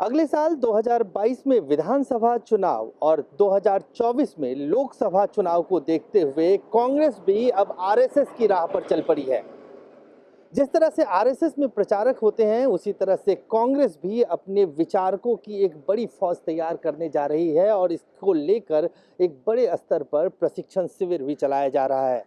अगले साल 2022 में विधानसभा चुनाव और 2024 में लोकसभा चुनाव को देखते हुए कांग्रेस भी अब आरएसएस की राह पर चल पड़ी है। जिस तरह से आरएसएस में प्रचारक होते हैं, उसी तरह से कांग्रेस भी अपने विचारकों की एक बड़ी फौज तैयार करने जा रही है और इसको लेकर एक बड़े स्तर पर प्रशिक्षण शिविर भी चलाया जा रहा है।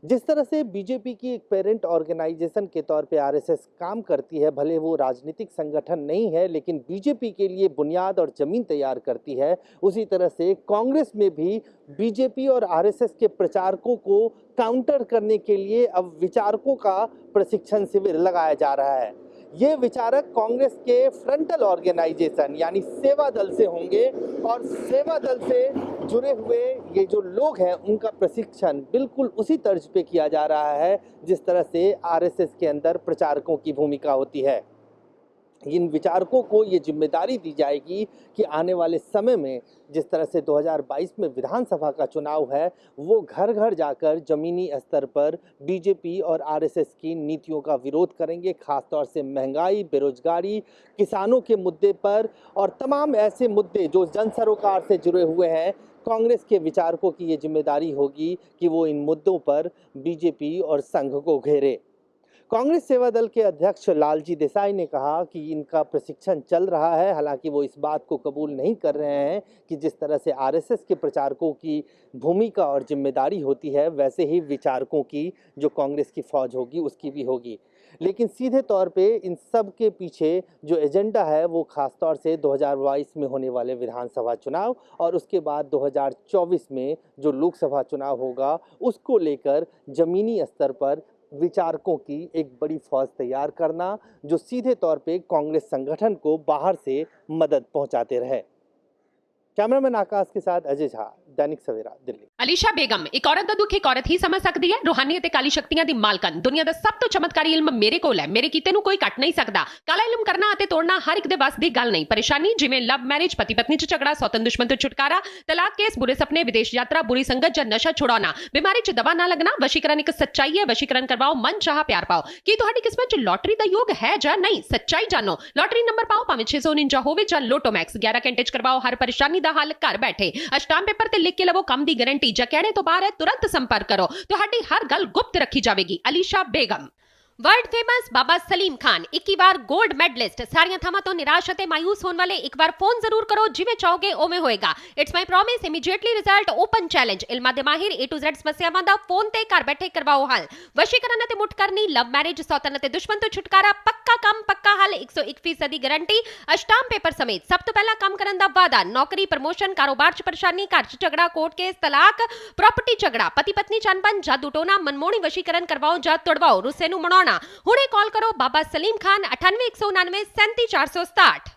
जिस तरह से बीजेपी की एक पेरेंट ऑर्गेनाइजेशन के तौर पे आरएसएस काम करती है, भले वो राजनीतिक संगठन नहीं है लेकिन बीजेपी के लिए बुनियाद और जमीन तैयार करती है, उसी तरह से कांग्रेस में भी बीजेपी और आरएसएस के प्रचारकों को काउंटर करने के लिए अब विचारकों का प्रशिक्षण शिविर लगाया जा रहा है। ये विचारक कांग्रेस के फ्रंटल ऑर्गेनाइजेशन यानी सेवा दल से होंगे और सेवा दल से जुड़े हुए ये जो लोग हैं उनका प्रशिक्षण बिल्कुल उसी तर्ज पे किया जा रहा है जिस तरह से आरएसएस के अंदर प्रचारकों की भूमिका होती है। इन विचारकों को ये जिम्मेदारी दी जाएगी कि आने वाले समय में जिस तरह से 2022 में विधानसभा का चुनाव है, वो घर घर जाकर जमीनी स्तर पर बीजेपी और आरएसएस की नीतियों का विरोध करेंगे, खासतौर से महंगाई, बेरोजगारी, किसानों के मुद्दे पर और तमाम ऐसे मुद्दे जो जन सरोकार से जुड़े हुए हैं। कांग्रेस के विचारकों की ये जिम्मेदारी होगी कि वो इन मुद्दों पर बीजेपी और संघ को घेरे। कांग्रेस सेवा दल के अध्यक्ष लालजी देसाई ने कहा कि इनका प्रशिक्षण चल रहा है, हालांकि वो इस बात को कबूल नहीं कर रहे हैं कि जिस तरह से आरएसएस के प्रचारकों की भूमिका और जिम्मेदारी होती है, वैसे ही विचारकों की जो कांग्रेस की फौज होगी उसकी भी होगी। लेकिन सीधे तौर पे इन सब के पीछे जो एजेंडा है वो खासतौर से 2022 में होने वाले विधानसभा चुनाव और उसके बाद 2024 में जो लोकसभा चुनाव होगा उसको लेकर जमीनी स्तर पर विचारकों की एक बड़ी फौज तैयार करना, जो सीधे तौर पे कांग्रेस संगठन को बाहर से मदद पहुंचाते रहे। कैमरामैन आकाश के साथ अजय झा, दैनिक सवेरा, दिल्ली। अलीशा बेगम एक औरत ਦਾ ਦੁੱਖ ਇੱਕ ਔਰਤ ਹੀ ਸਮਝ ਸਕਦੀ ਹੈ। ਰੂਹਾਨੀ ਅਤੇ ਕਾਲੀ ਸ਼ਕਤੀਆਂ ਦੀ ਮਾਲਕਨ, ਦੁਨੀਆ ਦਾ ਸਭ ਤੋਂ ਚਮਤਕਾਰੀ ਇਲਮ ਮੇਰੇ ਕੋਲ ਹੈ। ਮੇਰੇ ਕੀਤੇ ਨੂੰ ਕੋਈ ਕੱਟ ਨਹੀਂ ਸਕਦਾ। ਕਾਲਾ ਇਲਮ ਕਰਨਾ ਅਤੇ ਤੋੜਨਾ ਹਰ ਇੱਕ ਦੇ ਵੱਸ ਦੀ ਗੱਲ ਨਹੀਂ। ਪਰੇਸ਼ਾਨੀ ਜਿਵੇਂ ਲਵ ਮੈਰਿਜ, ਪਤੀ ਪਤਨੀ 'ਚ ਝਗੜਾ, ਸੌਤਨ ਦੁਸ਼ਮਣ ਤੋਂ ਛੁਟਕਾਰਾ, ਤਲਾਕ ਕੇਸ, ਬੁਰੇ ਸੁਪਨੇ, ਵਿਦੇਸ਼ ਯਾਤਰਾ, बुरी संगत ਜਾਂ ਨਸ਼ਾ ਛੁਡਾਉਣਾ, ਬਿਮਾਰੀ 'ਚ ਦਵਾ ਨਾ ਲੱਗਣਾ। ਵਸ਼ੀਕਰਨ ਇੱਕ ਸੱਚਾਈ ਹੈ। ਵਸ਼ੀਕਰਨ ਕਰਵਾਓ, ਮਨ ਚਾਹਾ ਪਿਆਰ ਪਾਓ। ਕੀ ਤੁਹਾਡੀ ਕਿਸਮਤ 'ਚ ਲੋਟਰੀ ਦਾ ਯੋਗ ਹੈ ਜਾਂ ਨਹੀਂ? ਸੱਚਾਈ ਜਾਣੋ। ਲੋਟਰੀ ਨੰਬਰ ਪਾਓ, ਭਾਵੇਂ 649 ਹੋਵੇ ਜਾਂ ਲੋਟੋ ਮੈਕਸ। 11 ਘੰਟੇ 'ਚ ਕਰਵਾਓ ਹਰ ਪਰੇਸ਼ਾਨੀ ਦਾ ਹੱਲ ਘਰ ਬੈਠੇ। ਅਸ਼ਟਾਮ ਪੇਪਰ ਤੇ ਲਿਖ ਕੇ ਲਵੋ ਕੰਮ ਦੀ ਗਾਰੰਟੀ। ਜਾਂ ਕਹਿਣੇ ਤੋਂ ਬਾਹਰ ਹੈ, तुरंत संपर्क करो। ਤੁਹਾਡੀ हर गल गुप्त रखी जाएगी। अलीशा बेगम। वर्ल्ड फेमस बाबा सलीम खान 21 बार गोल्ड मेडलिस्ट। सारियां थावां तो निराश ਅਤੇ ਮਾयूस होने वाले एक बार फोन जरूर करो, जिवें चाहोगे उवें होएगा। It's my promise, immediately result, open challenge. इल्मां दे माहिर A to Z समस्यावां दा फोन ते घर बैठे करवाओ हल। वशीकरण ਅਤੇ मुठ करनी, लव मैरिज, सौतन ਅਤੇ दुश्मन तो छुटकारा, पक्का काम पक्का हल, 101% दी गारंटी, अष्टाम पेपर समेत। सब तो पहला काम करन दा वादा, नौकरी, प्रमोशन, कारोबार च परेशानी, घर च झगड़ा, कोर्ट केस, तलाक, प्रॉपर्टी झगड़ा, पति पत्नी च अनबन, जादू टोना, मनमोहनी वशीकरण करवाओ ਜਾਂ तोड़वाओ, रुस्से ਨੂੰ मनाउणा। ਹੁਣੇ ਕਾਲ ਕਰੋ बाबा सलीम खान 98 199 37 467।